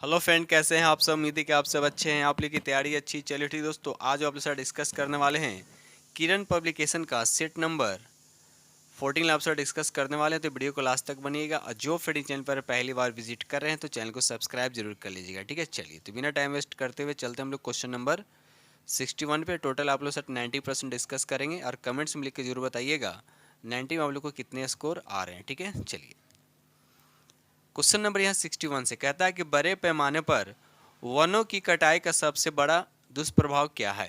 Hello friend, कैसे हैं आप सब। उम्मीद है कि आप सब अच्छे हैं, आप लोग की तैयारी अच्छी। चलिए ठीक दोस्तों, आज आप लोग साथ डिस्कस करने वाले हैं किरण पब्लिकेशन का सेट नंबर 14 आप साथ डिस्कस करने वाले हैं। तो वीडियो को लास्ट तक बनिएगा, और जो फ्रेंड चैनल पर पहली बार विजिट कर रहे हैं तो चैनल को सब्सक्राइब जरूर कर लीजिएगा। ठीक है, चलिए तो बिना टाइम वेस्ट करते हुए चलते हम लोग क्वेश्चन नंबर 61 पे। टोटल आप लोग साथ 90% डिस्कस करेंगे, और कमेंट्स में लिख के जरूर बताइएगा 90 में आप लोग को कितने स्कोर आ रहे हैं। ठीक है, चलिए क्वेश्चन नंबर यहाँ 61 से कहता है कि बड़े पैमाने पर वनों की कटाई का सबसे बड़ा दुष्प्रभाव क्या है।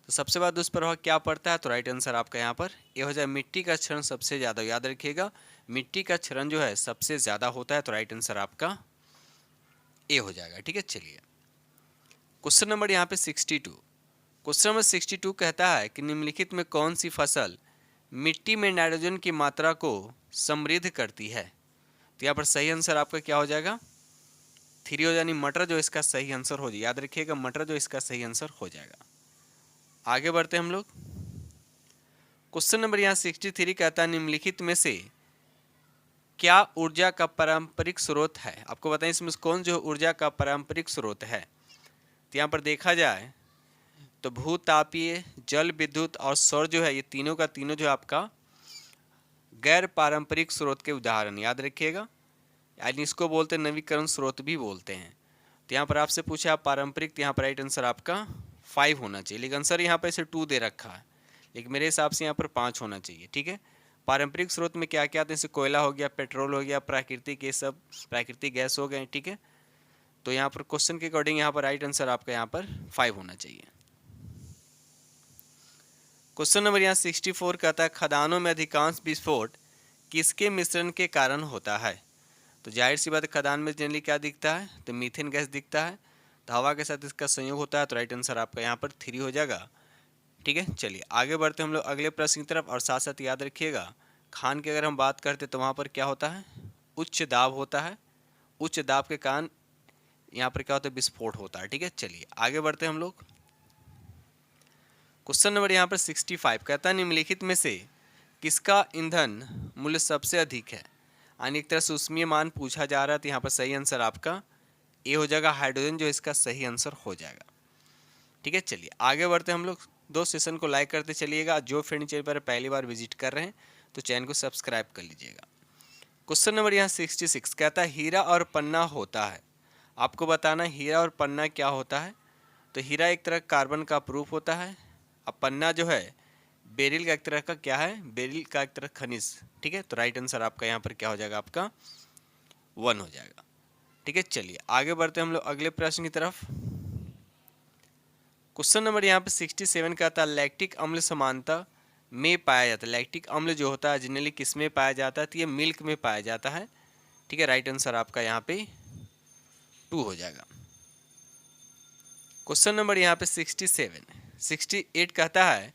तो सबसे बड़ा दुष्प्रभाव क्या पड़ता है, तो राइट आंसर आपका यहाँ पर ये हो जाए मिट्टी का क्षरण सबसे ज़्यादा। याद रखिएगा, मिट्टी का क्षरण जो है सबसे ज़्यादा होता है, तो राइट आंसर आपका ए हो जाएगा। ठीक है, चलिए क्वेश्चन नंबर यहाँ पे 62। क्वेश्चन नंबर 62 कहता है कि निम्नलिखित में कौन सी फसल मिट्टी में नाइट्रोजन की मात्रा को समृद्ध करती है। तो यहाँ पर सही आंसर आपका क्या हो जाएगा, 3 हो, यानी मटर जो इसका सही आंसर हो जाए। याद रखिएगा, मटर जो इसका सही आंसर हो जाएगा। आगे बढ़ते हैं हम लोग। क्वेश्चन नंबर यहाँ 63 कहता है निम्नलिखित में से क्या ऊर्जा का पारंपरिक स्रोत है। आपको बताएं इसमें कौन जो ऊर्जा का पारंपरिक स्रोत है। तो यहाँ पर देखा जाए तो भूतापीय, जल विद्युत और सौर जो है, ये तीनों का तीनों जो आपका गैर पारंपरिक स्रोत के उदाहरण। याद रखिएगा, यानी इसको बोलते हैं नवीकरण स्रोत भी बोलते हैं। तो यहाँ पर आपसे पूछा आप पारंपरिक, तो यहाँ पर राइट आंसर आपका 5 होना चाहिए, लेकिन आंसर यहाँ पर इसे 2 दे रखा है, लेकिन मेरे हिसाब से यहाँ पर 5 होना चाहिए। ठीक है, पारंपरिक स्रोत में क्या क्या आते हैं, जैसे कोयला हो गया, पेट्रोल हो गया, प्राकृतिक, ये सब प्राकृतिक गैस हो गए। ठीक है, तो यहाँ पर क्वेश्चन के अकॉर्डिंग यहाँ पर राइट आंसर आपका यहाँ पर 5 होना चाहिए। क्वेश्चन नंबर यहाँ 64 कहता है खदानों में अधिकांश विस्फोट किसके मिश्रण के कारण होता है। तो जाहिर सी बात है, खदान में जनरली क्या दिखता है, तो मीथेन गैस दिखता है, तो हवा के साथ इसका संयोग होता है, तो राइट आंसर आपका यहाँ पर 3 हो जाएगा। ठीक है, चलिए आगे बढ़ते हम लोग अगले प्रश्न की तरफ, और साथ साथ याद रखिएगा खान की अगर हम बात करते तो वहाँ पर क्या होता है, उच्च दाब होता है, उच्च दाब के कारण यहाँ पर क्या होता है, विस्फोट होता है। ठीक है, चलिए आगे बढ़ते हम लोग। क्वेश्चन नंबर यहाँ पर 65 कहता है निम्नलिखित में से किसका ईंधन मूल्य सबसे अधिक है। यानी एक तरह से ऊष्मीय मान पूछा जा रहा है, तो यहाँ पर सही आंसर आपका ए हो जाएगा, हाइड्रोजन जो इसका सही आंसर हो जाएगा। ठीक है, चलिए आगे बढ़ते हम लोग। दो सेशन को लाइक करते चलिएगा, जो फ्रेंड चैनल पर पहली बार विजिट कर रहे हैं तो चैनल को सब्सक्राइब कर लीजिएगा। क्वेश्चन नंबर यहाँ 66 कहता है हीरा और पन्ना होता है। आपको बताना हीरा और पन्ना क्या होता है। तो हीरा एक तरह कार्बन का प्रूफ होता है, अब पन्ना जो है बेरिल का एक तरह का क्या है, बेरिल का एक तरह खनिज। ठीक है, तो राइट आंसर आपका यहाँ पर क्या हो जाएगा, आपका 1 हो जाएगा। ठीक है, चलिए आगे बढ़ते हम लोग अगले प्रश्न की तरफ। क्वेश्चन नंबर यहाँ पे 67 का था लैक्टिक अम्ल समानता में पाया जाता है। लैक्टिक अम्ल जो होता है जनरली किस में पाया जाता है, तो ये मिल्क में पाया जाता है। ठीक है, राइट आंसर आपका यहाँ पे 2 हो जाएगा। क्वेश्चन नंबर यहाँ पे 68 कहता है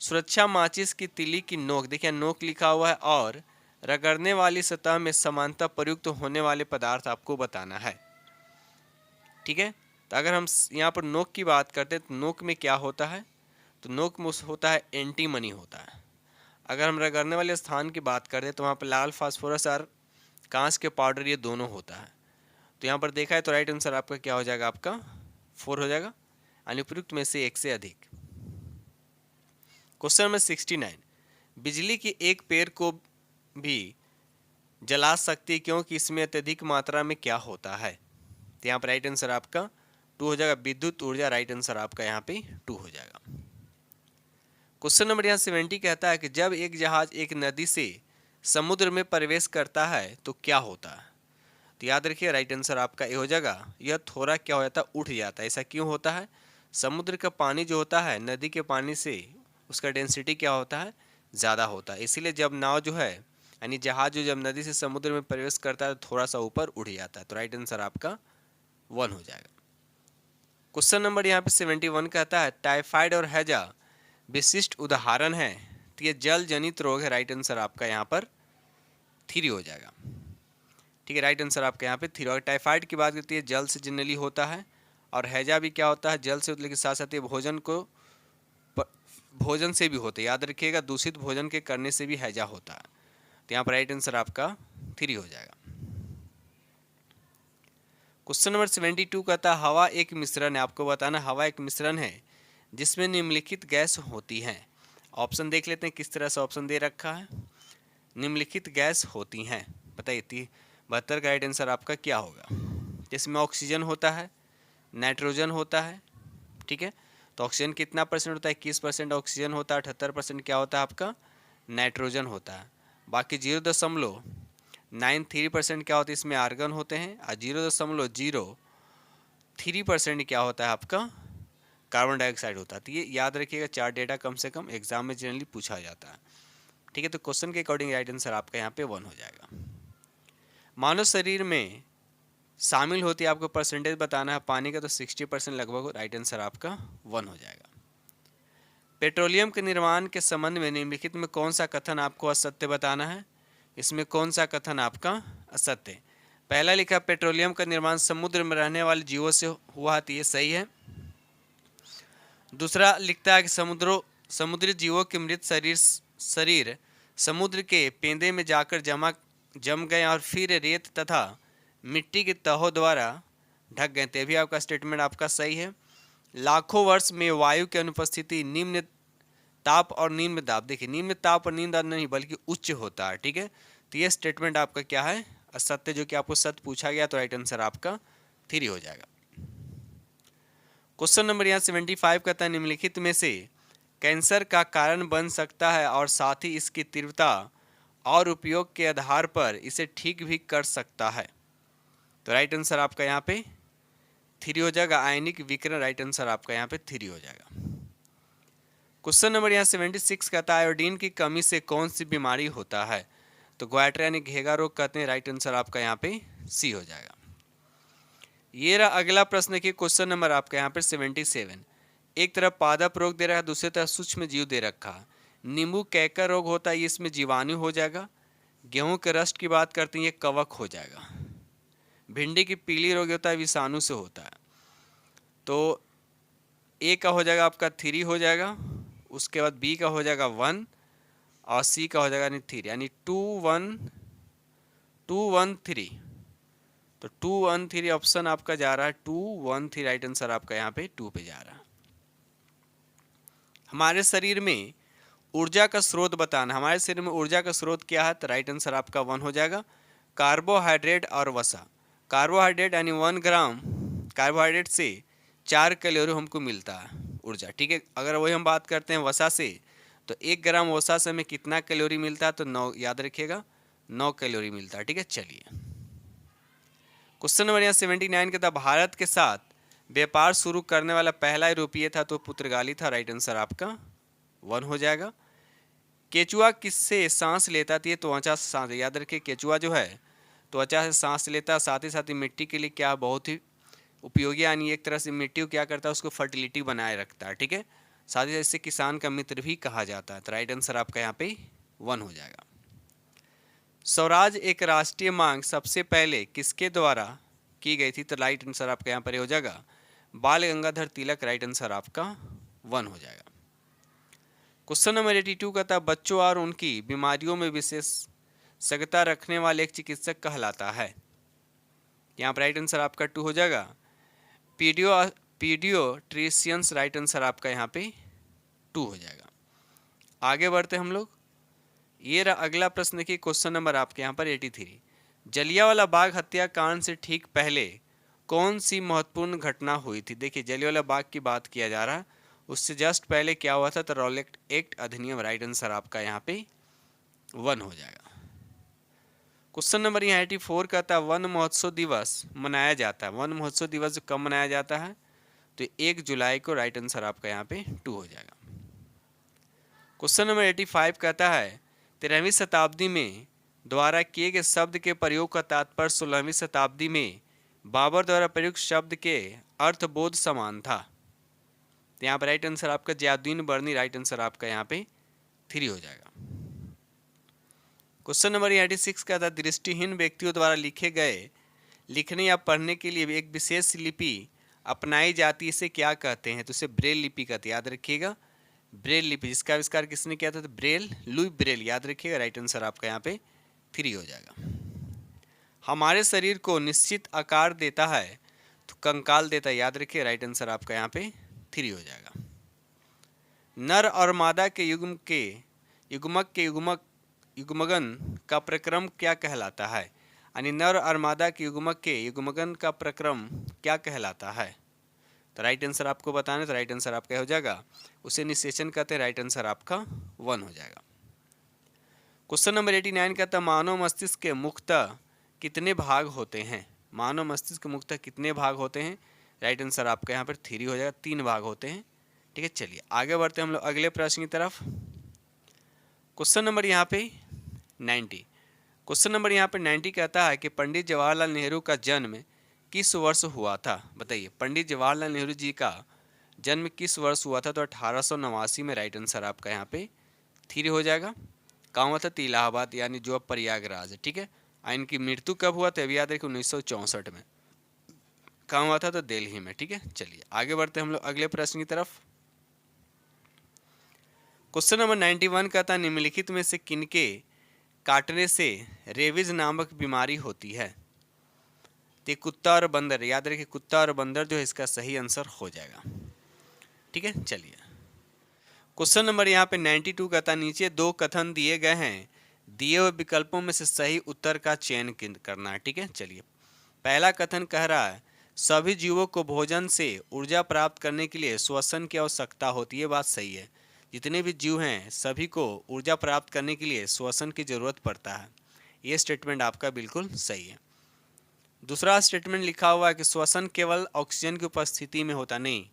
सुरक्षा माचिस की तीली की नोक, देखिए नोक लिखा हुआ है, और रगड़ने वाली सतह में समानता प्रयुक्त होने वाले पदार्थ आपको बताना है। ठीक है, तो अगर हम यहाँ पर नोक की बात करते हैं तो नोक में क्या होता है, तो नोक में होता है एंटीमनी होता है। अगर हम रगड़ने वाले स्थान की बात करते हैं तो वहाँ पर लाल फास्फोरस और कांच के पाउडर, ये दोनों होता है। तो यहाँ पर देखा है तो राइट आंसर आपका क्या हो जाएगा, आपका 4 हो जाएगा, अनुप्रयुक्त में से एक से अधिक। क्वेश्चन नंबर 69 बिजली की एक पेड़ को भी जला सकती है क्योंकि इसमें अत्यधिक मात्रा में क्या होता है। तो यहाँ पर राइट आंसर आपका 2 हो जाएगा, विद्युत ऊर्जा। राइट आंसर आपका यहाँ पे 2 हो जाएगा। क्वेश्चन नंबर यहाँ 70 कहता है कि जब एक जहाज एक नदी से समुद्र में प्रवेश करता है तो क्या होता है। तो याद रखिए राइट आंसर आपका ए हो जाएगा, यह थोड़ा क्या हो जाता है, उठ जाता है। ऐसा क्यों होता है, समुद्र का पानी जो होता है नदी के पानी से उसका डेंसिटी क्या होता है, ज़्यादा होता है, इसीलिए जब नाव जो है यानी जहाज जो जब नदी से समुद्र में प्रवेश करता है तो थोड़ा सा ऊपर उठ जाता है। तो राइट आंसर आपका 1 हो जाएगा। क्वेश्चन नंबर यहाँ पे 71 कहता है टाइफाइड और हैजा विशिष्ट उदाहरण है, तो ये जल जनित रोग है। राइट आंसर आपका यहाँ पर 3 हो जाएगा। ठीक है, राइट आंसर आपका यहाँ पे 3 होगा। टाइफाइड की बात करती है जल से जनरली होता है, और हैजा भी क्या होता है, जल से, लेकिन साथ साथ ये भोजन से भी होता है। याद रखिएगा, दूषित भोजन के करने से भी हैजा होता है। तो यहाँ पर राइट आंसर आपका 3 हो जाएगा। क्वेश्चन नंबर 72 कहता है हवा एक मिश्रण है, आपको बताना हवा एक मिश्रण है जिसमें निम्नलिखित गैस होती हैं। ऑप्शन देख लेते हैं किस तरह से ऑप्शन दे रखा है। निम्नलिखित गैस होती हैं, बताइए 72 का राइट आंसर आपका क्या होगा। जिसमें ऑक्सीजन होता है, नाइट्रोजन होता है, ठीक है। तो ऑक्सीजन कितना परसेंट होता है, 21% ऑक्सीजन होता है, 78% क्या होता है आपका नाइट्रोजन होता है। बाकी 0.93% क्या होता है इसमें आर्गन होते हैं, और 0.03% क्या होता है आपका कार्बन डाइऑक्साइड होता है। तो ये याद रखिएगा, 4 डेटा कम से कम एग्जाम में जनरली पूछा जाता है, ठीक है। तो क्वेश्चन के अकॉर्डिंग राइट आंसर आपका यहाँ पे 1 हो जाएगा। मानव शरीर में शामिल होती है, आपको परसेंटेज बताना है पानी का, तो 60% लगभग राइट आंसर आपका 1 हो जाएगा। पेट्रोलियम के निर्माण के संबंध में निम्नलिखित में कौन सा कथन आपको असत्य बताना है। इसमें कौन सा कथन आपका असत्य। पहला लिखा पेट्रोलियम का निर्माण समुद्र में रहने वाले जीवों से हुआ, तो ये सही है। दूसरा लिखता है कि समुद्री जीवों के मृत शरीर समुद्र के पेंदे में जाकर जम गए और फिर रेत तथा मिट्टी के तहों द्वारा ढक गए, तो भी आपका स्टेटमेंट आपका सही है। लाखों वर्ष में वायु की अनुपस्थिति निम्न ताप और निम्न दाब, देखिए निम्न ताप और निम्न दाब नहीं बल्कि उच्च होता है, ठीक है। तो ये स्टेटमेंट आपका क्या है असत्य, जो कि आपको सत्य पूछा गया, तो राइट आंसर आपका 3 हो जाएगा। क्वेश्चन नंबर यहाँ 75 कहता है निम्नलिखित में से कैंसर का कारण बन सकता है और साथ ही इसकी तीव्रता और उपयोग के आधार पर इसे ठीक भी कर सकता है। तो राइट आंसर आपका यहाँ पे 3 हो जाएगा। आयनिक विकिरण राइट आंसर आपका यहाँ पे 3 हो जाएगा। क्वेश्चन नंबर यहाँ 76 कहता है आयोडीन की कमी से कौन सी बीमारी होता है। तो ग्वाइटर यानी घेगा रोग कहते हैं, राइट आंसर आपका यहाँ पे सी हो जाएगा। ये रहा अगला प्रश्न की क्वेश्चन नंबर आपका यहाँ पे 77। एक तरफ पादप रोग दे रहा है, दूसरी तरफ सूक्ष्म जीव दे रखा है। नींबू कैकर रोग होता है, इसमें जीवाणु हो जाएगा। गेहूं के रस्ट की बात करते हैं, ये कवक हो जाएगा। भिंडी की पीली रोग होता है, विषाणु से होता है। तो ए का हो जाएगा आपका 3 हो जाएगा, उसके बाद बी का हो जाएगा 1 और सी का हो जाएगा 3, यानी 2 1 3। तो 2 1 3 ऑप्शन आपका जा रहा है 2 1 3, राइट आंसर आपका यहाँ पे 2 पे जा रहा है। हमारे शरीर में ऊर्जा का स्रोत बताना, हमारे शरीर में ऊर्जा का स्रोत क्या है, तो राइट आंसर आपका 1 हो जाएगा। कार्बोहाइड्रेट और वसा। कार्बोहाइड्रेट यानी 1 ग्राम कार्बोहाइड्रेट से 4 कैलोरी हमको मिलता है ऊर्जा, ठीक है। अगर वही हम बात करते हैं वसा से, तो 1 ग्राम वसा से हमें कितना कैलोरी मिलता है, तो 9, याद रखिएगा 9 कैलोरी मिलता है, ठीक है। चलिए क्वेश्चन नंबर यहाँ 79 के था भारत के साथ व्यापार शुरू करने वाला पहला यूरोपीय था, तो पुर्तगाली था, राइट आंसर आपका 1 हो जाएगा। केचुआ किससे सांस लेता है, तो त्वचा से सांस, याद रखिए केचुआ जो है त्वचा से सांस लेता है। साथ ही मिट्टी के लिए क्या बहुत ही उपयोगी, यानी एक तरह से मिट्टी को क्या करता है, उसको फर्टिलिटी बनाए रखता है, ठीक है। साथ ही इससे किसान का मित्र भी कहा जाता है, तो राइट आंसर आपका यहाँ पे 1 हो जाएगा। स्वराज एक राष्ट्रीय मांग सबसे पहले किसके द्वारा की गई थी, तो राइट आंसर आपका यहाँ पर हो जाएगा बाल गंगाधर तिलक, राइट आंसर आपका 1 हो जाएगा। क्वेश्चन नंबर 82 का था बच्चों और उनकी बीमारियों में विशेषज्ञता रखने वाले एक चिकित्सक कहलाता है। यहाँ पर राइट आंसर आपका 2 हो जाएगा पीडियोट्रिशियंस, राइट आंसर आपका यहाँ पे 2 हो जाएगा। आगे बढ़ते हम लोग। ये रहा अगला प्रश्न की क्वेश्चन नंबर आपके यहाँ पर 83। जलियांवाला बाग हत्याकांड से ठीक पहले कौन सी महत्वपूर्ण घटना हुई थी। देखिए जलियांवाला बाग की बात किया जा रहा है, उससे जस्ट पहले क्या हुआ था, तो रॉलेट एक्ट अधिनियम, राइट आंसर आपका यहाँ पे 1 हो जाएगा। क्वेश्चन नंबर यहाँ 84 का था वन महोत्सव दिवस मनाया जाता है। वन महोत्सव दिवस कब मनाया जाता है, तो 1 जुलाई को, राइट आंसर आपका यहाँ पे 2 हो जाएगा। क्वेश्चन नंबर 85 कहता है 13वीं शताब्दी में द्वारा किए गए शब्द के प्रयोग का तात्पर्य 16वीं शताब्दी में बाबर द्वारा प्रयुक्त शब्द के अर्थबोध समान था। तो यहाँ पर राइट आंसर आपका जयादुद्दीन बर्नी, राइट आंसर आपका यहाँ पे 3 हो जाएगा। क्वेश्चन नंबर 86 का था दृष्टिहीन व्यक्तियों द्वारा लिखने या पढ़ने के लिए एक विशेष लिपि अपनाई जाती है, इसे क्या कहते हैं, तो इसे ब्रेल लिपि कहते हैं, याद रखिएगा ब्रेल लिपि, जिसका आविष्कार किसने किया था, तो ब्रेल, लुई ब्रेल, याद रखिएगा, राइट आंसर आपका यहाँ पे 3 हो जाएगा। हमारे शरीर को निश्चित आकार देता है तो कंकाल देता है। याद रखिए, राइट आंसर आपका यहाँ पे 3 हो जाएगा। नर और मादा के युग्मक के युग्मगन का प्रक्रम क्या कहलाता है? यानी नर और मादा के युग्मक के युग्मगन का प्रक्रम क्या कहलाता है? तो राइट आंसर आपको बताना है, तो राइट आंसर आपका हो जाएगा, उसे निषेचन कहते हैं। राइट आंसर आपका 1 हो जाएगा। क्वेश्चन नंबर 89 कहता है मानव मस्तिष्क के मुख्यतः कितने भाग होते हैं? मानव मस्तिष्क के मुख्यतः कितने भाग होते हैं? राइट आंसर आपका यहाँ पर 3 हो जाएगा, 3 भाग होते हैं। ठीक है, चलिए आगे बढ़ते हैं हम लोग अगले प्रश्न की तरफ। क्वेश्चन नंबर यहाँ पे 90, क्वेश्चन नंबर यहाँ पे 90 कहता है कि पंडित जवाहरलाल नेहरू का जन्म किस वर्ष हुआ था? बताइए, पंडित जवाहरलाल नेहरू जी का जन्म किस वर्ष हुआ था? तो 1889 में राइट आंसर आपका यहाँ पे 3 हो जाएगा। कहाँ हुआ था? तो इलाहाबाद, यानी जो अब प्रयागराज है। ठीक है, इनकी मृत्यु कब हुआ था? अभी याद रखिए 1964 में। कहाँ हुआ था? तो दिल्ली में। ठीक है, चलिए आगे बढ़ते हैं हम लोग अगले प्रश्न की तरफ। क्वेश्चन नंबर 91 का था निम्नलिखित में से किनके काटने से रेबीज नामक बीमारी होती है? तो कुत्ता और बंदर, याद रखिए कुत्ता और बंदर जो है इसका सही आंसर हो जाएगा। ठीक है, चलिए क्वेश्चन नंबर यहाँ पे 92 का था नीचे 2 कथन दिए गए हैं, दिए हुए विकल्पों में से सही उत्तर का चयन करना है। ठीक है, चलिए पहला कथन कह रहा है सभी जीवों को भोजन से ऊर्जा प्राप्त करने के लिए श्वसन की आवश्यकता होती है। बात सही है, जितने भी जीव हैं सभी को ऊर्जा प्राप्त करने के लिए श्वसन की जरूरत पड़ता है। ये स्टेटमेंट आपका बिल्कुल सही है। दूसरा स्टेटमेंट लिखा हुआ है कि श्वसन केवल ऑक्सीजन की उपस्थिति में होता नहीं,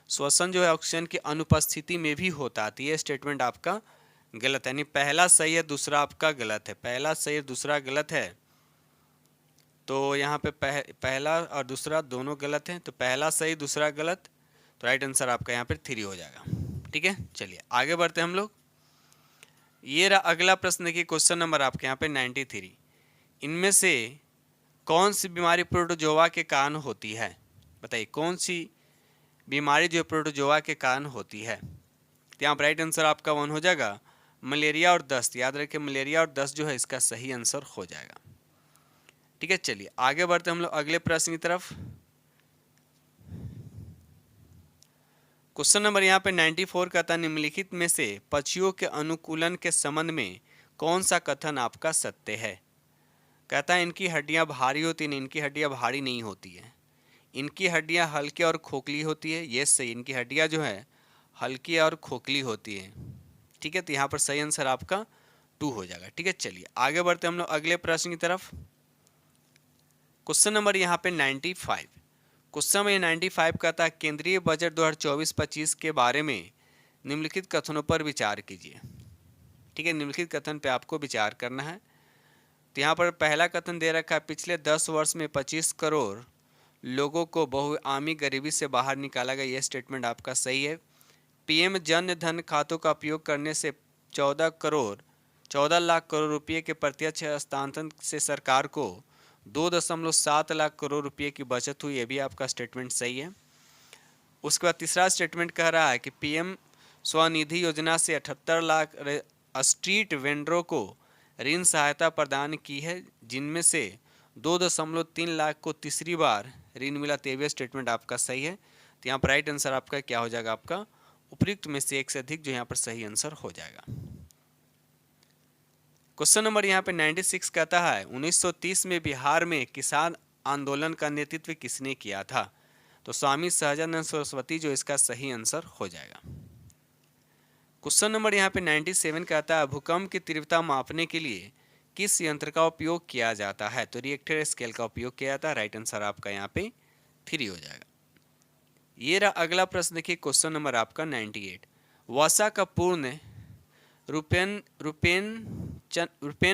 श्वसन जो है ऑक्सीजन की अनुपस्थिति में भी होता है। ये स्टेटमेंट आपका गलत है, यानी पहला सही है दूसरा आपका गलत है। पहला सही है दूसरा गलत है, तो यहाँ पे पहला और दूसरा दोनों गलत हैं, तो पहला सही दूसरा गलत, तो राइट आंसर आपका यहाँ पर 3 हो जाएगा। ठीक है, चलिए आगे बढ़ते हैं हम लोग। ये रहा अगला प्रश्न, देखिए क्वेश्चन नंबर आपके यहाँ पे 93, इनमें से कौन सी बीमारी प्रोटोजोआ के कारण होती है? बताइए कौन सी बीमारी जो प्रोटोजोआ के कारण होती है? तो यहाँ पर राइट आंसर आपका 1 हो जाएगा, मलेरिया और दस्त। याद रखिए मलेरिया और दस्त जो है इसका सही आंसर हो जाएगा। ठीक है, चलिए आगे बढ़ते हम लोग अगले प्रश्न की तरफ। क्वेश्चन नंबर यहाँ पे 94 का था निम्नलिखित में से पक्षियों के अनुकूलन के संबंध में कौन सा कथन आपका सत्य है? कहता है इनकी हड्डियाँ भारी होती हैं, इनकी हड्डियाँ भारी नहीं होती है, इनकी हड्डियाँ हल्की और खोखली होती है। ये सही, इनकी हड्डियाँ जो है हल्की और खोखली होती है। ठीक है, तो यहाँ पर सही आंसर आपका 2 हो जाएगा। ठीक है, चलिए आगे बढ़ते हम लोग अगले प्रश्न की तरफ। क्वेश्चन नंबर यहाँ पे 95, क्वेश्चन नंबर 95 का था केंद्रीय बजट 2024-25 के बारे में निम्नलिखित कथनों पर विचार कीजिए। ठीक है, निम्नलिखित कथन पे आपको विचार करना है। तो यहाँ पर पहला कथन दे रखा है पिछले 10 वर्ष में 25 करोड़ लोगों को बहुआयामी गरीबी से बाहर निकाला गया। यह स्टेटमेंट आपका सही है। पीएम जन धन खातों का उपयोग करने से 14 लाख करोड़ रुपये के प्रत्यक्ष हस्तांतरण से सरकार को 2.7 लाख करोड़ रुपये की बचत हुई। ये भी आपका स्टेटमेंट सही है। उसके बाद तीसरा स्टेटमेंट कह रहा है कि पीएम स्वनिधि योजना से 78 लाख स्ट्रीट वेंडरों को ऋण सहायता प्रदान की है, जिनमें से 2.3 लाख को तीसरी बार ऋण मिला। तेवीं स्टेटमेंट आपका सही है। तो यहाँ पर राइट आंसर आपका क्या हो जाएगा? आपका उपयुक्त में से एक से अधिक जो यहाँ पर सही आंसर हो जाएगा। क्वेश्चन नंबर यहाँ पे 96 कहता है 1930 में बिहार में किसान आंदोलन का नेतृत्व किसने किया था? तो स्वामी सहजानंद सरस्वती जो इसका सही आंसर हो जाएगा। क्वेश्चन नंबर यहाँ पे 97 कहता है भूकंप की तीव्रता मापने के लिए किस यंत्र का उपयोग किया जाता है? तो रिएक्टर स्केल का उपयोग किया जाता है। राइट आंसर आपका यहाँ पे 3 हो जाएगा। ये रहा अगला प्रश्न, देखिए क्वेश्चन नंबर आपका 98, वसा का पूर्ण रूपेन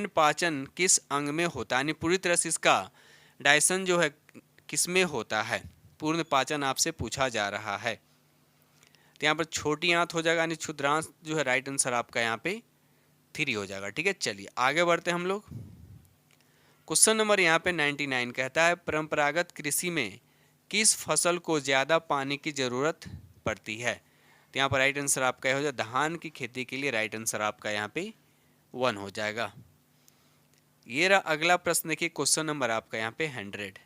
पाचन किस अंग में होता है? यानी पूरी तरह से इसका डाइजेशन जो है किस में होता है? पूर्ण पाचन आपसे पूछा जा रहा है। तो यहाँ पर छोटी आंत हो जाएगा, यानी क्षुद्रांत जो है राइट आंसर आपका यहाँ पे 3 हो जाएगा। ठीक है, चलिए आगे बढ़ते हैं हम लोग। क्वेश्चन नंबर यहाँ पे 99 कहता है परंपरागत कृषि में किस फसल को ज़्यादा पानी की ज़रूरत पड़ती है? तो यहाँ पर राइट आंसर आपका हो जाएगा धान की खेती के लिए। राइट आंसर आपका यहाँ पे 1 हो जाएगा। ये रहा अगला प्रश्न, देखिए क्वेश्चन नंबर आपका यहाँ पे 100।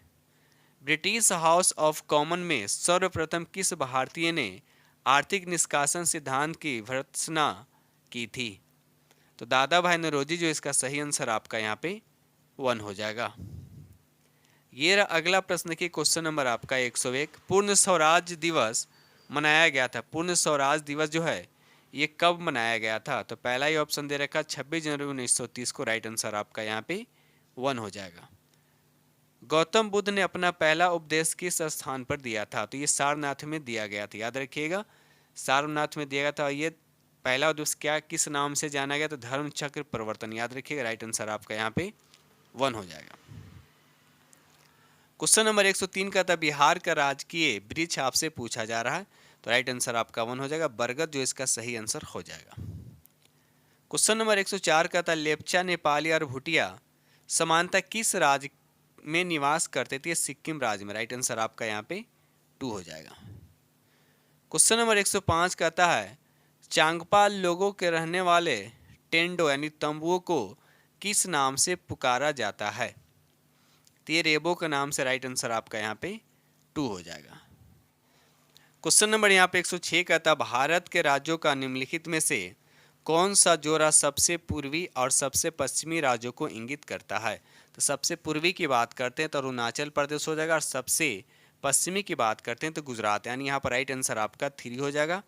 ब्रिटिश हाउस ऑफ कॉमन में सर्वप्रथम किस भारतीय ने आर्थिक निष्कासन सिद्धांत की भर्त्सना की थी? तो दादा भाई नौरोजी जो इसका सही आंसर आपका यहाँ पे 1 हो जाएगा। ये रहा अगला प्रश्न की क्वेश्चन नंबर आपका 101। पूर्ण स्वराज दिवस मनाया गया था, पूर्ण स्वराज दिवस जो है ये कब मनाया गया था? तो पहला ही ऑप्शन दे रखा 26 जनवरी 1930 को, राइट आंसर आपका यहाँ पे 1 हो जाएगा। गौतम बुद्ध ने अपना पहला उपदेश किस स्थान पर दिया था? तो ये सारनाथ में दिया गया था, याद रखिएगा, सारनाथ में दिया गया था। ये पहला उपदेश क्या किस नाम से जाना गया? तो धर्म चक्र प्रवर्तन, याद रखिएगा, राइट आंसर आपका यहाँ पे 1 हो जाएगा। क्वेश्चन नंबर 103 का था बिहार का राजकीय वृक्ष आपसे पूछा जा रहा है, तो राइट आंसर आपका 1 हो जाएगा, बरगद जो इसका सही आंसर हो जाएगा। क्वेश्चन नंबर 104 का था लेप्चा, नेपाली और भूटिया समानता किस राज्य में निवास करते थे? सिक्किम राज्य में, राइट आंसर आपका यहाँ पे 2 हो जाएगा। क्वेश्चन नंबर 105 कहता है चांगपाल लोगों के रहने वाले टेंडो यानी तंबुओं को किस नाम से पुकारा जाता है? तो ये रेबो के नाम से, राइट आंसर आपका यहाँ पे 2 हो जाएगा। क्वेश्चन नंबर यहाँ पे 106 कहता भारत के राज्यों का निम्नलिखित में से कौन सा जोड़ा सबसे पूर्वी और सबसे पश्चिमी राज्यों को इंगित करता है? तो सबसे पूर्वी की बात करते हैं तो अरुणाचल प्रदेश हो जाएगा, और सबसे पश्चिमी की बात करते हैं तो गुजरात, यानी यहाँ पर राइट आंसर आपका 3 हो जाएगा।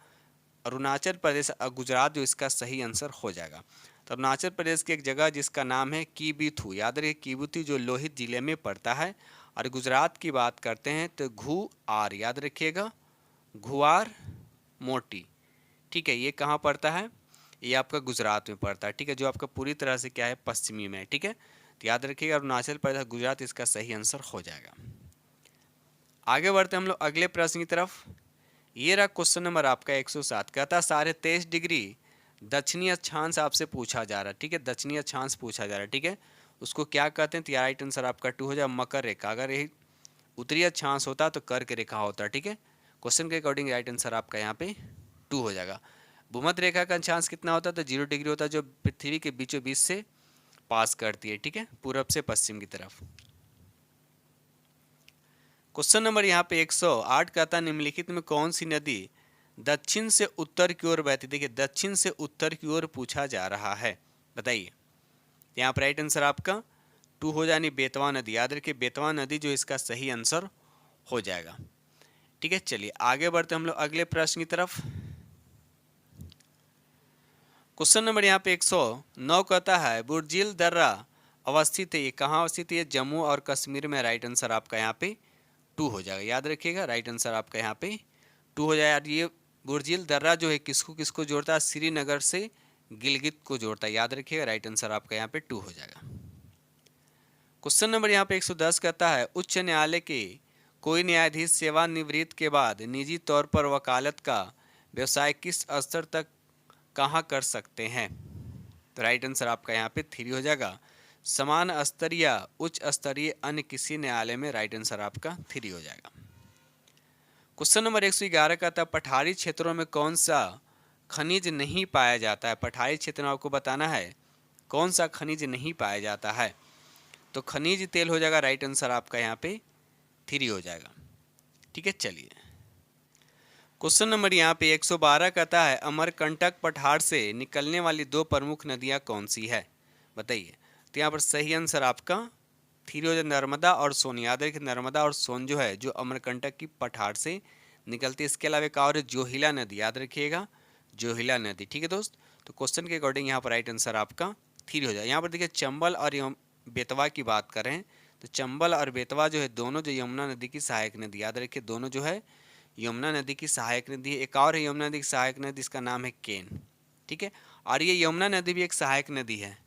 अरुणाचल प्रदेश और गुजरात जो इसका सही आंसर हो जाएगा। तो अरुणाचल प्रदेश की एक जगह जिसका नाम है कीबीथू, याद रखिए कीबीथू जो लोहित जिले में पड़ता है। और गुजरात की बात करते हैं तो घुआर, याद रखिएगा, घुआर मोटी, ठीक है, ये कहाँ पड़ता है? ये आपका गुजरात में पड़ता है, ठीक है, जो आपका पूरी तरह से क्या है पश्चिमी में, ठीक है। तो याद रखिएगा अरुणाचल प्रदेश गुजरात इसका सही आंसर हो जाएगा। आगे बढ़ते हम लोग अगले प्रश्न की तरफ। ये रहा क्वेश्चन नंबर आपका 107 कहता 23.5 डिग्री दक्षिणी अक्षांश आपसे पूछा जा रहा है, ठीक है, दक्षिणी अक्षांश पूछा जा रहा है, ठीक है, उसको क्या कहते हैं? तो राइट आंसर आपका 2 हो जाए, मकर रेखा। अगर यही उत्तरी अक्षांश होता तो कर्क रेखा होता, ठीक है। क्वेश्चन के अकॉर्डिंग राइट आंसर आपका यहाँ पे 2 हो जाएगा। भूमध्य रेखा का अक्षांश कितना होता है? तो 0 डिग्री होता है, जो पृथ्वी के बीचों बीच से पास करती है, ठीक है, पूरब से पश्चिम की तरफ। क्वेश्चन नंबर यहाँ पे 108 कहता निम्नलिखित में कौन सी नदी दक्षिण से उत्तर की ओर बहती? देखिए दक्षिण से उत्तर की ओर पूछा जा रहा है, बताइए। यहाँ पर राइट आंसर आपका 2 हो जाए, बेतवा नदी, याद रखिए बेतवा नदी जो इसका सही आंसर हो जाएगा, ठीक है। चलिए आगे बढ़ते हम लोग अगले प्रश्न की तरफ। क्वेश्चन नंबर यहाँ पे 109 कहता है बुर्जिल दर्रा अवस्थित है, ये कहाँ अवस्थित है? जम्मू और कश्मीर में, राइट आंसर आपका यहाँ पे 2 हो जाएगा, याद रखिएगा, राइट आंसर आपका यहाँ पे 2 हो जाएगा। ये बुर्जिल दर्रा जो है किसको किसको जोड़ता है? श्रीनगर से गिलगित को जोड़ता है, याद रखिएगा, राइट आंसर आपका यहाँ पे 2 हो जाएगा। क्वेश्चन नंबर यहाँ पे 110 कहता है उच्च न्यायालय के कोई न्यायाधीश सेवानिवृत्त के बाद निजी तौर पर वकालत का व्यवसाय किस स्तर तक कहाँ कर सकते हैं? तो राइट आंसर आपका यहाँ पे 3 हो जाएगा, समान स्तर या उच्च स्तरीय अन्य किसी न्यायालय में, राइट आंसर आपका 3 हो जाएगा। क्वेश्चन नंबर 111 का था पठारी क्षेत्रों में कौन सा खनिज नहीं पाया जाता है? पठारी क्षेत्र में आपको बताना है कौन सा खनिज नहीं पाया जाता है। तो खनिज तेल हो जाएगा, राइट आंसर आपका यहाँ पे 3 हो जाएगा, ठीक है। चलिए क्वेश्चन नंबर यहाँ पे 112 कहता है अमरकंटक पठार से निकलने वाली 2 प्रमुख नदियाँ कौन सी है, बताइए। तो यहाँ पर सही आंसर आपका 3 हो जाए, नर्मदा और सोन, याद रखिए नर्मदा और सोन जो है जो अमरकंटक की पठार से निकलती है। इसके अलावा एक और जोहिला नदी, याद रखिएगा जोहिला नदी, ठीक है दोस्त। तो क्वेश्चन के अकॉर्डिंग यहाँ पर राइट आंसर आपका 3 हो जाए। यहाँ पर देखिए चंबल और बेतवा की बात करें तो चंबल और बेतवा जो है दोनों जो यमुना नदी की सहायक नदी, याद रखिए दोनों जो है यमुना नदी की सहायक नदी है। एक और है यमुना नदी की सहायक नदी, इसका नाम है केन, ठीक है। और ये यमुना नदी भी एक सहायक नदी है,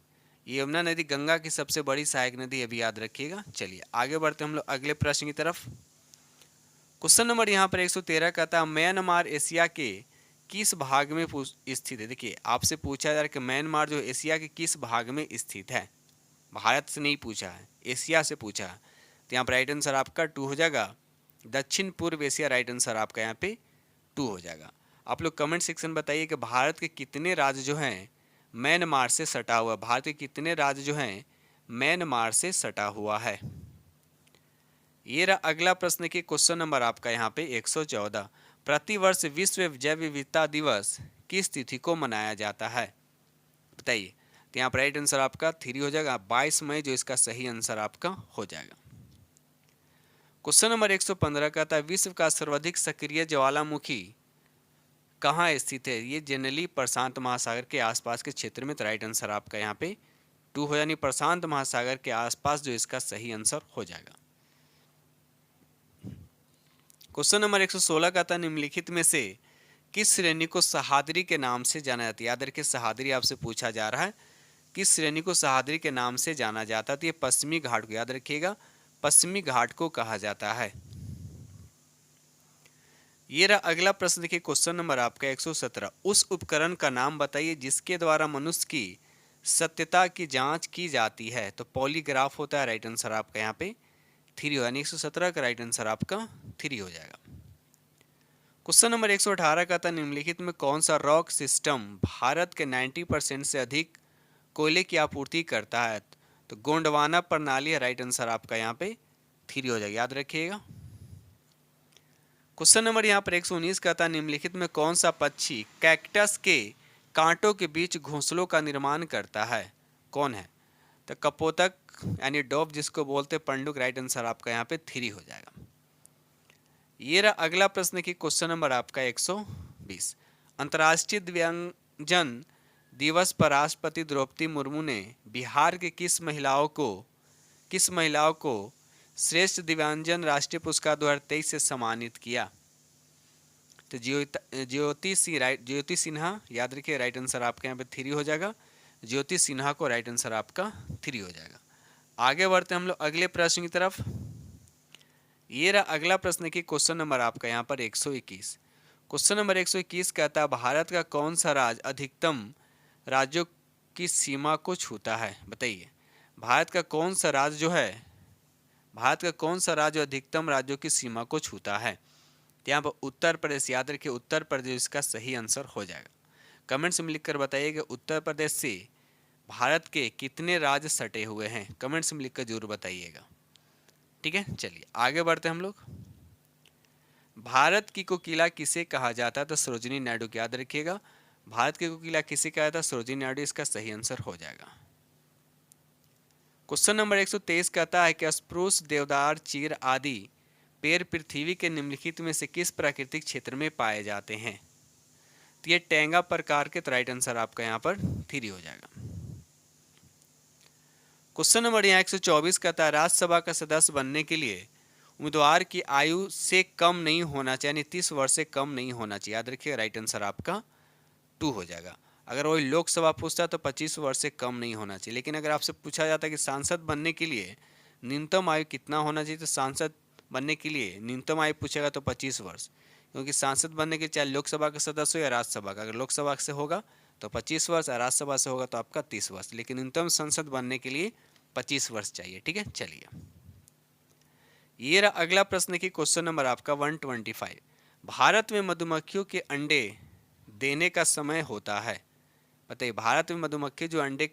ये यमुना नदी गंगा की सबसे बड़ी सहायक नदी है, भी याद रखिएगा। चलिए आगे बढ़ते हम लोग अगले प्रश्न की तरफ। क्वेश्चन नंबर यहाँ पर 113 कहता है म्यांमार एशिया के किस भाग में स्थित है? देखिए आपसे पूछा जा रहा है कि म्यांमार जो एशिया के किस भाग में स्थित है, भारत से नहीं पूछा है, एशिया से पूछा है। तो यहाँ पर राइट आंसर आपका 2 हो जाएगा, दक्षिण पूर्व एशिया, राइट आंसर आपका यहाँ पे 2 हो जाएगा। आप लोग कमेंट सेक्शन बताइए कि भारत के कितने राज्य जो हैं म्यांमार से सटा हुआ, भारत के कितने राज्य जो हैं म्यांमार से सटा हुआ है। ये रहा अगला प्रश्न की क्वेश्चन नंबर आपका यहाँ पे 114। प्रतिवर्ष विश्व जैव विविधता दिवस किस तिथि को मनाया जाता है, बताइए। तो यहाँ पर राइट आंसर आपका 3 हो जाएगा, 22 मई जो इसका सही आंसर आपका हो जाएगा। क्वेश्चन नंबर 115 का था विश्व का सर्वाधिक सक्रिय ज्वालामुखी कहाँ स्थित है। ये जनरली प्रशांत महासागर के आसपास के क्षेत्र में। तो राइट आंसर आपका यहाँ पे 2 हो, यानी प्रशांत महासागर के आसपास जो इसका सही आंसर हो जाएगा। क्वेश्चन नंबर 116 का था निम्नलिखित में से किस श्रेणी को सहाद्री के नाम से जाना जाता है। याद रखिए सहाद्री आपसे पूछा जा रहा है, किस श्रेणी को सहाद्री के नाम से जाना जाता है। तो ये पश्चिमी घाट को, याद रखिएगा पश्चिमी घाट को कहा जाता है। ये रहा अगला प्रश्न देखिए क्वेश्चन नंबर आपका 117। उस उपकरण का नाम बताइए जिसके द्वारा मनुष्य की सत्यता की जांच की जाती है। तो पॉलीग्राफ होता है। राइट आंसर आपका यहाँ पे 3 हो, यानी 117 का राइट आंसर आपका 3 हो जाएगा। क्वेश्चन नंबर 118 का था निम्नलिखित में कौन सा रॉक सिस्टम भारत के 90% से अधिक कोयले की आपूर्ति करता है। तो गोंडवाना प्रणाली है। राइट आंसर आपका यहाँ पे 3 हो जाएगा, याद रखिएगा। क्वेश्चन नंबर यहाँ पर 119 का था निम्नलिखित में कौन सा पक्षी कैक्टस के कांटों के बीच घोंसलों का निर्माण करता है, कौन है। तो कपोतक यानी डॉव जिसको बोलते पंडुक। राइट आंसर आपका यहाँ पे 3 हो जाएगा। ये रहा अगला प्रश्न की क्वेश्चन नंबर आपका 120। अंतर्राष्ट्रीय दिव्यांगजन दिवस पर राष्ट्रपति द्रौपदी मुर्मू ने बिहार के किस महिलाओं को श्रेष्ठ दिव्यांगजन राष्ट्रीय पुरस्कार 2023 से सम्मानित किया। तो ज्योति सिन्हा, याद रखिए राइट आंसर आपके यहाँ पे 3 हो जाएगा। ज्योति सिन्हा को राइट आंसर आपका 3 हो जाएगा। आगे बढ़ते हम लोग अगले प्रश्न की तरफ। ये रहा अगला प्रश्न की क्वेश्चन नंबर आपका यहाँ पर 121। क्वेश्चन नंबर 121 कहता है भारत का कौन सा राज्य अधिकतम राज्यों की सीमा को छूता है, बताइए। भारत का कौन सा राज्य अधिकतम राज्यों की सीमा को छूता है। तो यहाँ पर उत्तर प्रदेश, याद रखिए उत्तर प्रदेश इसका सही आंसर हो जाएगा। कमेंट्स में लिखकर बताइए उत्तर प्रदेश से भारत के कितने राज्य सटे हुए हैं, कमेंट्स में लिखकर जरूर बताइएगा। ठीक है, चलिए आगे बढ़ते हैं हम लोग। भारत की कोकिला किसे कहा जाता है। तो सरोजिनी नायडू, याद रखिएगा भारत की कोकिला किसे कहा जाता है, सरोजिनी नायडू इसका सही आंसर हो जाएगा। क्वेश्चन नंबर 123 कहता है कि स्प्रूस, देवदार, चीड़ आदि पेड़ पृथ्वी के निम्नलिखित में से किस प्राकृतिक क्षेत्र में पाए जाते हैं। तो ये टेंगा प्रकार के। तो राइट आंसर आपका यहाँ पर 3 हो जाएगा। क्वेश्चन नंबर यहाँ 124 कहता है राज्यसभा का सदस्य बनने के लिए उम्मीदवार की आयु से कम नहीं होना चाहिए, यानी 30 वर्ष से कम नहीं होना चाहिए। याद रखिए राइट आंसर आपका 2 हो जाएगा। अगर वही लोकसभा पूछता है तो 25 वर्ष से कम नहीं होना चाहिए। लेकिन अगर आपसे पूछा जाता है कि सांसद बनने के लिए न्यूनतम आयु कितना होना चाहिए, तो सांसद बनने के लिए न्यूनतम आयु पूछेगा तो 25 वर्ष, क्योंकि सांसद बनने के चाहे लोकसभा का सदस्य हो या राज्यसभा का, अगर लोकसभा से होगा तो 25 वर्ष और राज्यसभा से होगा तो आपका 30 वर्ष, लेकिन न्यूनतम संसद बनने के लिए 25 वर्ष चाहिए। ठीक है, चलिए ये रहा अगला प्रश्न की क्वेश्चन नंबर आपका 125। भारत में मधुमक्खियों के अंडे देने का समय होता है, बताइए। भारत में मधुमक्खी जो अंडे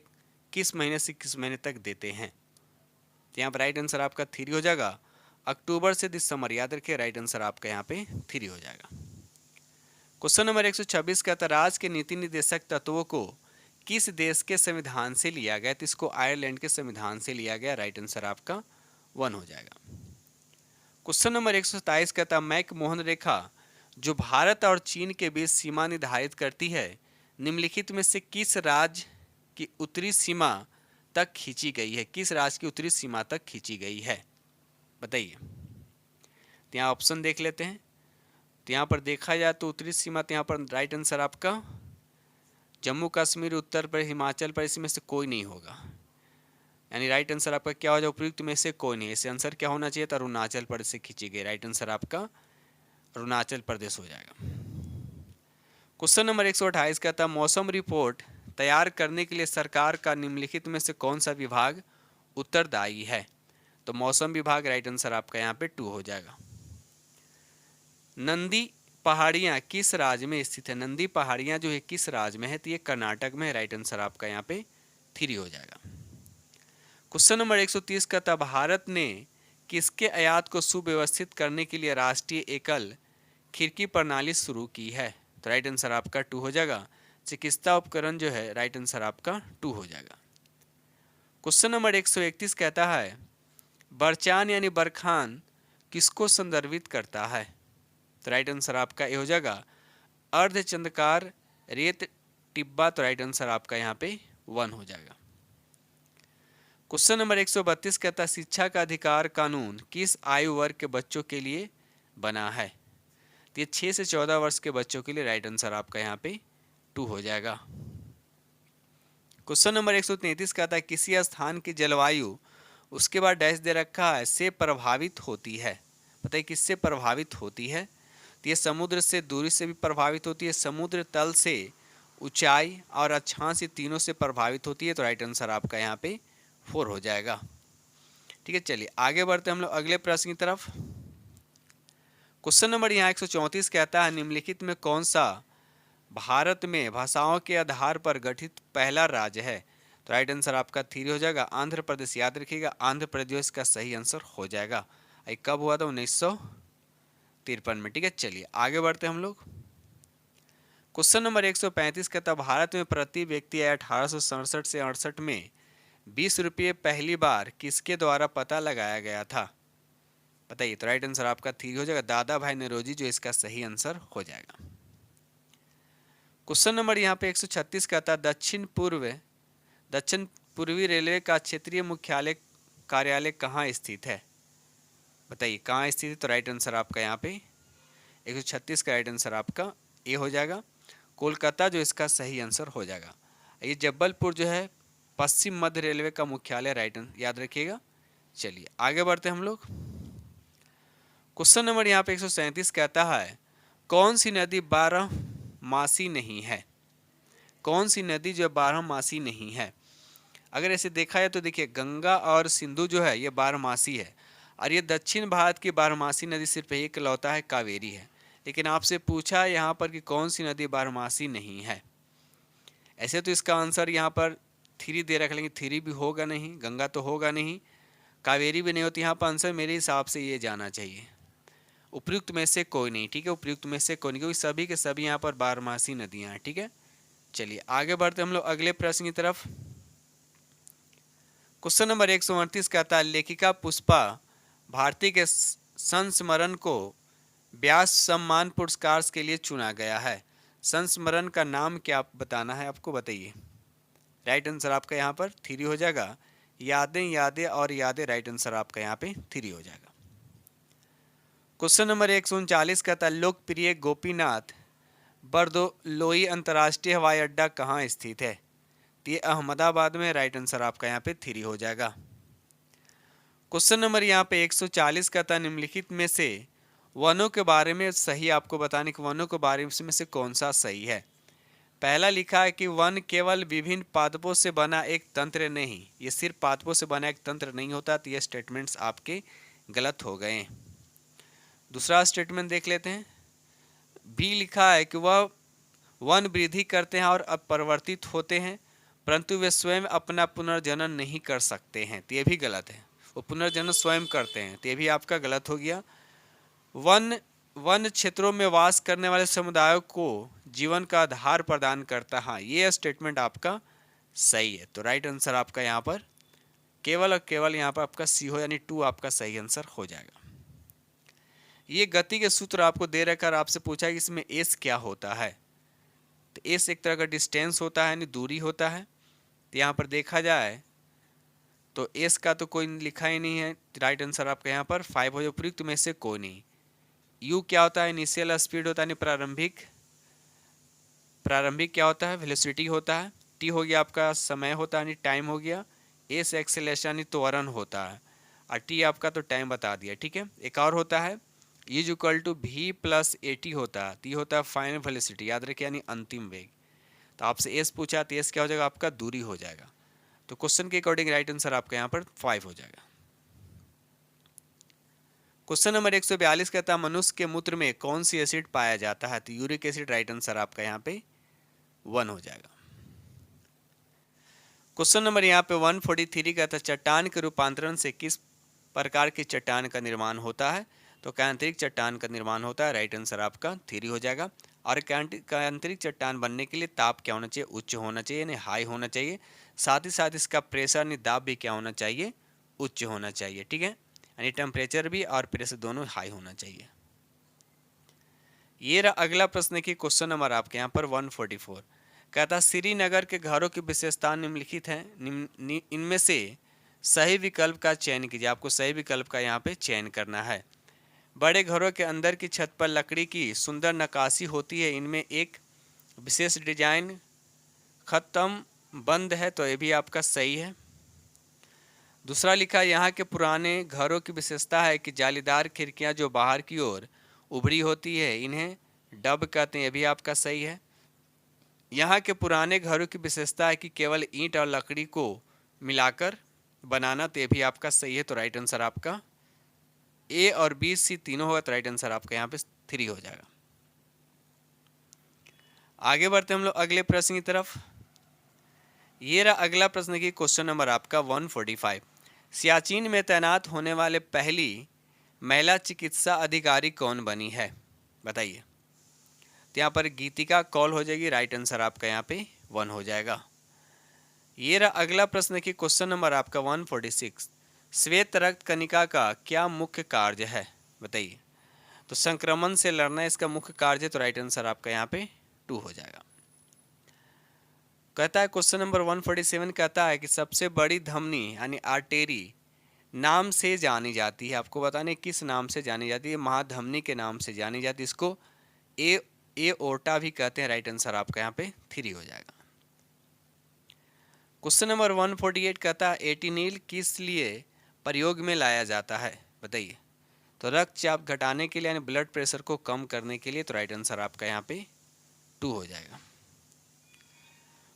किस महीने से किस महीने तक देते हैं। तो यहाँ पर राइट आंसर आपका 3 हो जाएगा। अक्टूबर से दिसंबर, याद रखिए राइट आंसर आपका यहाँ पे 3 हो जाएगा। क्वेश्चन नंबर 126 का राज्य के नीति निर्देशक तत्वों को किस देश के संविधान से लिया गया। तो इसको आयरलैंड के संविधान से लिया गया। राइट आंसर आपका 1 हो जाएगा। क्वेश्चन नंबर 127 का था मैकमोहन रेखा जो भारत और चीन के बीच सीमा निर्धारित करती है निम्नलिखित में से किस राज्य की उत्तरी सीमा तक खींची गई है। किस राज्य की उत्तरी सीमा तक खींची गई है, बताइए। तो यहाँ ऑप्शन देख लेते हैं। तो यहाँ पर देखा जाए तो उत्तरी सीमा, तो यहाँ पर राइट आंसर आपका जम्मू कश्मीर, उत्तर प्रदेश, हिमाचल प्रदेश में से कोई नहीं होगा, यानी राइट आंसर आपका क्या हो जाए, उपयुक्त में से कोई नहीं। इससे आंसर क्या होना चाहिए था, अरुणाचल प्रदेश से खींची गई। राइट आंसर आपका अरुणाचल प्रदेश हो जाएगा। क्वेश्चन नंबर 128 का था मौसम रिपोर्ट तैयार करने के लिए सरकार का निम्नलिखित में से कौन सा विभाग उत्तरदायी है। तो मौसम विभाग। राइट आंसर आपका यहाँ पे 2 हो जाएगा। नंदी पहाड़ियाँ किस राज्य में स्थित है। नंदी पहाड़ियाँ जो है किस राज्य में है, तो ये कर्नाटक में है। राइट आंसर आपका यहाँ पे 3 हो जाएगा। क्वेश्चन नंबर 130 का था भारत ने किसके आयात को सुव्यवस्थित करने के लिए राष्ट्रीय एकल खिड़की प्रणाली शुरू की है? तो राइट आंसर आपका 2 हो जाएगा। चिकित्सा उपकरण जो है राइट आंसर आपका 2 हो जाएगा। क्वेश्चन नंबर 131 कहता है बरचान यानी बरखान किसको संदर्भित करता है? तो राइट आंसर आपका ए हो जाएगा अर्धचंद्राकार रेत टिब्बा। तो राइट आंसर आपका यहाँ पे 1 हो जाएगा। क्वेश्चन नंबर 132 कहता है शिक्षा का अधिकार कानून किस आयु वर्ग के बच्चों के लिए बना है? तो ये 6 से 14 वर्ष के बच्चों के लिए राइट आंसर आपका यहाँ पे 2 हो जाएगा। क्वेश्चन नंबर 133 कहता है किसी स्थान की जलवायु उसके बाद डैश दे रखा है से प्रभावित होती है। बताइए किससे प्रभावित होती है? तो ये समुद्र से दूरी से भी प्रभावित होती है, समुद्र तल से, ऊंचाई और अक्षांश, ये तीनों से प्रभावित होती है। तो राइट आंसर आपका यहाँ पे 4 हो जाएगा। ठीक है, चलिए आगे बढ़ते हम लोग अगले प्रश्न की तरफ। क्वेश्चन नंबर यहाँ 134 कहता है निम्नलिखित में कौन सा भारत में भाषाओं के आधार पर गठित पहला राज्य है? तो राइट आंसर आपका 3 हो जाएगा आंध्र प्रदेश। याद रखिएगा आंध्र प्रदेश का सही आंसर हो जाएगा। ये कब हुआ था? 1953 में। ठीक है, चलिए आगे बढ़ते हम लोग। क्वेश्चन नंबर 135 कहता भारत में प्रति व्यक्ति 1867 से 68 में 20 रुपये पहली बार किसके द्वारा पता लगाया गया था? बताइए। तो राइट आंसर आपका 3 हो जाएगा दादा भाई नौरोजी, जो इसका सही आंसर हो जाएगा। क्वेश्चन नंबर यहाँ पे 136 कहता दक्षिण पूर्वी रेलवे का क्षेत्रीय मुख्यालय कार्यालय कहाँ स्थित है? बताइए कहाँ स्थित है? तो राइट आंसर आपका यहाँ पे 136 का राइट आंसर आपका ए हो जाएगा कोलकाता, जो इसका सही आंसर हो जाएगा। ये जबलपुर जो है पश्चिम मध्य रेलवे का मुख्यालय, राइट याद रखिएगा। चलिए आगे बढ़ते हम लोग। क्वेश्चन नंबर यहाँ पे 137 कहता है कौन सी नदी 12 मासी नहीं है? कौन सी नदी जो 12 मासी नहीं है? अगर ऐसे देखा जाए तो देखिए गंगा और सिंधु जो है ये 12 मासी है, और ये दक्षिण भारत की 12 मासी नदी सिर्फ एक लौता है, कावेरी है। लेकिन आपसे पूछा यहाँ पर कि कौन सी नदी 12 मासी नहीं है। ऐसे तो इसका आंसर यहाँ पर 3 दे रख लेंगे, 3 भी होगा नहीं, गंगा तो होगा नहीं, कावेरी भी नहीं होती। यहाँ पर आंसर मेरे हिसाब से ये जाना चाहिए उपयुक्त में से कोई नहीं। ठीक है, उपयुक्त में से कोई नहीं, क्योंकि सभी के सभी यहाँ पर 12 मासी नदियाँ हैं। ठीक है, चलिए आगे बढ़ते हम लोग अगले प्रश्न की तरफ। क्वेश्चन नंबर 138 कहता है लेखिका पुष्पा भारती के संस्मरण को व्यास सम्मान पुरस्कार के लिए चुना गया है। संस्मरण का नाम क्या बताना है आपको? बताइए। राइट आंसर आपका यहाँ पर 3 हो जाएगा यादें यादें और यादें। राइट आंसर आपका यहाँ पे 3 हो जाएगा। क्वेश्चन नंबर 139 कहता है लोकप्रिय गोपीनाथ बरदोलोई अंतर्राष्ट्रीय हवाई अड्डा कहाँ स्थित है? ये अहमदाबाद में। राइट आंसर आपका यहाँ पे 3 हो जाएगा। क्वेश्चन नंबर यहाँ पे 140 कहता है निम्नलिखित में से वनों के बारे में सही आपको बताने के वनों के बारे में से कौन सा सही है? पहला लिखा है कि वन केवल विभिन्न पादपों से बना एक तंत्र नहीं, ये सिर्फ पादपों से बना एक तंत्र नहीं होता। तो ये स्टेटमेंट्स आपके गलत हो गए। दूसरा स्टेटमेंट देख लेते हैं। बी लिखा है कि वह वन वृद्धि करते हैं और अपरिवर्तित होते हैं, परंतु वे स्वयं अपना पुनर्जनन नहीं कर सकते हैं। तो ये भी गलत है, वो पुनर्जनन स्वयं करते हैं। तो ये भी आपका गलत हो गया। वन क्षेत्रों में वास करने वाले समुदायों को जीवन का आधार प्रदान करता है। ये स्टेटमेंट आपका सही है। तो राइट आंसर आपका यहाँ पर केवल और केवल यहाँ पर आपका सी हो, यानी 2 आपका सही आंसर हो जाएगा। ये गति के सूत्र आपको दे रखकर आपसे पूछा कि इसमें एस क्या होता है। तो एस एक तरह का डिस्टेंस होता है, यानी दूरी होता है। तो यहाँ पर देखा जाए तो एस का तो कोई लिखा ही नहीं है। राइट आंसर आपका यहाँ पर 5 हो जाए, उपयुक्त में से कोई नहीं। यू क्या होता है? इनिशियल स्पीड होता है, यानी प्रारंभिक क्या होता है? वेलोसिटी होता है। टी हो गया आपका समय होता है, यानी टाइम हो गया। एस एक्सेलेरेशन यानी त्वरण होता है, और टी आपका तो टाइम बता दिया। ठीक है, एक और होता है इज इक्वल टू भी प्लस ए टी होता है। टी होता है फाइनल वेलोसिटी, याद रखिए, यानी अंतिम वेग। तो आपसे एस पूछा तो एस क्या हो जाएगा? आपका दूरी हो जाएगा। तो क्वेश्चन के अकॉर्डिंग राइट आंसर आपका यहाँ पर 5 हो जाएगा। क्वेश्चन नंबर 142 कहता है मनुष्य के मूत्र में कौन सी एसिड पाया जाता है? तो यूरिक एसिड। राइट आंसर आपका यहाँ पे 1 हो जाएगा। क्वेश्चन नंबर यहाँ पे 143 का था, चट्टान के रूपांतरण से किस प्रकार की चट्टान का निर्माण होता है? तो कैंतरिक चट्टान का निर्माण होता है। राइट आंसर आपका 3 हो जाएगा। और कैंतरिक चट्टान बनने के लिए ताप क्या होना चाहिए? उच्च होना चाहिए, यानी हाई होना चाहिए। साथ ही साथ इसका प्रेशर यानी दाब भी क्या होना चाहिए? उच्च होना चाहिए। ठीक है, यानी टेम्परेचर भी और प्रेशर दोनों हाई होना चाहिए। ये रहा अगला प्रश्न की क्वेश्चन नंबर आपके यहाँ पर 144। कहता श्रीनगर के घरों की विशेषता निम्नलिखित है, इनमें से सही विकल्प का चयन कीजिए। आपको सही विकल्प का यहाँ पे चयन करना है। बड़े घरों के अंदर की छत पर लकड़ी की सुंदर नक्काशी होती है, इनमें एक विशेष डिजाइन खत्म बंद है, तो ये भी आपका सही है। दूसरा लिखा, यहाँ के पुराने घरों की विशेषता है कि जालीदार खिड़कियाँ जो बाहर की ओर उभरी होती है, इन्हें डब कहते हैं, ये भी आपका सही है। यहाँ के पुराने घरों की विशेषता है कि केवल ईंट और लकड़ी को मिलाकर बनाना, तो ये भी आपका सही है। तो राइट आंसर आपका ए और बी सी तीनों होगा, तो राइट आंसर आपका यहाँ पे 3 हो जाएगा। आगे बढ़ते हम लोग अगले प्रश्न की तरफ। ये रहा अगला प्रश्न की क्वेश्चन नंबर आपका 145। सियाचिन में तैनात होने वाले पहली महिला चिकित्सा अधिकारी कौन बनी है? बताइए। तो यहाँ पर गीतिका कौल हो जाएगी। राइट आंसर आपका यहाँ पे 1 हो जाएगा। ये रहा अगला प्रश्न की क्वेश्चन नंबर आपका 146। श्वेत रक्त कणिका का क्या मुख्य कार्य है? बताइए। तो संक्रमण से लड़ना इसका मुख्य कार्य है, तो राइट आंसर आपका यहाँ पे 2 हो जाएगा। कहता है क्वेश्चन नंबर 147 कहता है कि सबसे बड़ी धमनी यानी आर्टेरी नाम से जानी जाती है। आपको बताने किस नाम से जानी जाती है? महाधमनी के नाम से जानी जाती है। इसको एओर्टा भी कहते हैं। राइट आंसर आपका यहाँ पे 3 हो जाएगा। क्वेश्चन नंबर 148 कहता है एटिनिल किस लिए प्रयोग में लाया जाता है? बताइए। तो रक्तचाप घटाने के लिए यानी ब्लड प्रेशर को कम करने के लिए, तो राइट आंसर आपका यहाँ पे 2 हो जाएगा।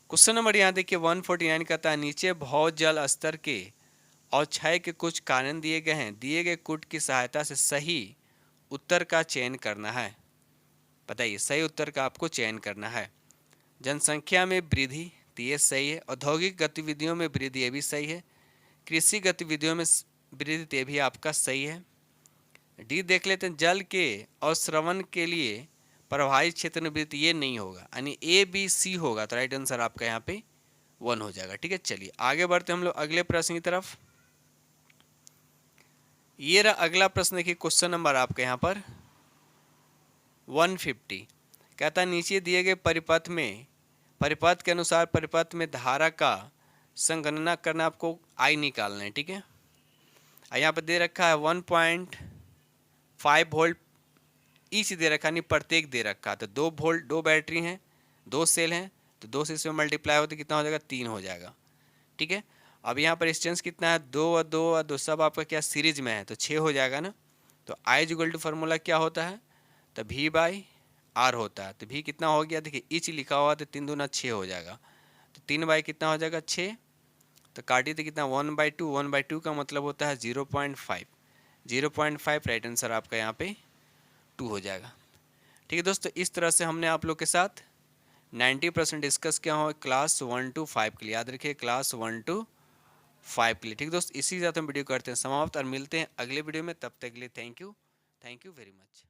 क्वेश्चन नंबर यहाँ देखिए 149 कहता है नीचे भौ जल स्तर के और क्षय के कुछ कारण दिए गए हैं, दिए गए कूट की सहायता से सही उत्तर का चयन करना है। बताइए, सही उत्तर का आपको चयन करना है। जनसंख्या में वृद्धि, तो ये सही है। औद्योगिक गतिविधियों में वृद्धि, ये भी सही है। कृषि गतिविधियों में वृद्धि, ये भी आपका सही है। डी देख लेते हैं, जल के और श्रवण के लिए प्रभावित क्षेत्र में वृद्धि, ये नहीं होगा, यानी ए बी सी होगा, तो राइट आंसर आपका यहाँ पे 1 हो जाएगा। ठीक है, चलिए आगे बढ़ते हम लोग अगले प्रश्न की तरफ। ये रहा अगला प्रश्न की क्वेश्चन नंबर आपके यहाँ पर 150। कहता है नीचे दिए गए परिपथ के अनुसार परिपथ में धारा का संगणना करना, आपको आई निकालना है। ठीक है, यहाँ पर दे रखा है 1.5 वोल्ट ईच दे रखा, नहीं प्रत्येक दे रखा। तो 2 वोल्ट, 2 बैटरी हैं, 2 सेल हैं, तो 2 से इसमें मल्टीप्लाई होते कितना हो जाएगा? 3 हो जाएगा। ठीक है, अब यहाँ पर डिस्टेंस कितना है? 2 और 2 और 2 सब आपका क्या सीरीज में है, तो 6 हो जाएगा ना। तो आई इक्वल टू फार्मूला क्या होता है? तो V बाई आर होता है। तो V कितना हो गया? देखिए ईच लिखा हुआ, तो 3 दूना 6 हो जाएगा। तो 3 बाई कितना हो जाएगा? 6। तो काटिए तो कितना? 1/2। 1/2 का मतलब होता है 0.5। 0.5 राइट आंसर आपका यहाँ पे 2 हो जाएगा। ठीक है दोस्तों, इस तरह से हमने आप लोग के साथ 90% डिस्कस किया हो क्लास 1 to 5 के लिए। याद रखिए क्लास 1 to 5 के लिए। ठीक दोस्त, इसी के साथ हम वीडियो करते हैं समाप्त और मिलते हैं अगले वीडियो में। तब तक के लिए थैंक यू वेरी मच।